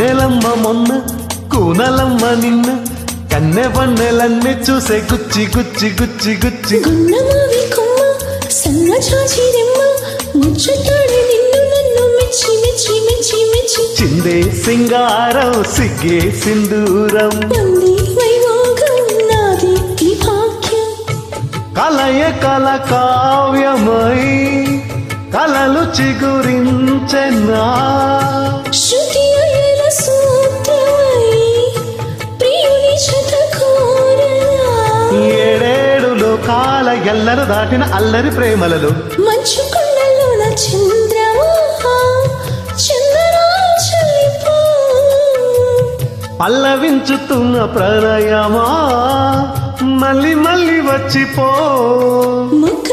వెన్నెలమ్మ మొన్న కూనలమ్మ నిన్న కన్నె వన్నెలన్నీ చూసే గుచ్చి గుచ్చి గుచ్చి గుచ్చి గున్నమావి కొమ్మ సన్న చాచి రెమ్మ ముచ్చటాడి నిన్ను నన్ను మెచ్చి మెచ్చి మెచ్చి మెచ్చి చిందే సింగారం సిగ్గే సింధూరం పంది వైభోగం నాది ఈ భాగ్యం కలయ కల కావ్యమై కలలు చిగురించెనా శృతి అయల సూత్రమై ప్రియుని జత కోరనా ఏడేడు లోకాల ఎల్లరు దాటిన అల్లరి ప్రేమలలో మంచు కొండలోన చంద్రమా చందనాలు చల్లిపో పల్లవించుతున్న ప్రణయమా మళ్ళీ మళ్ళీ వచ్చిపో ముద్దు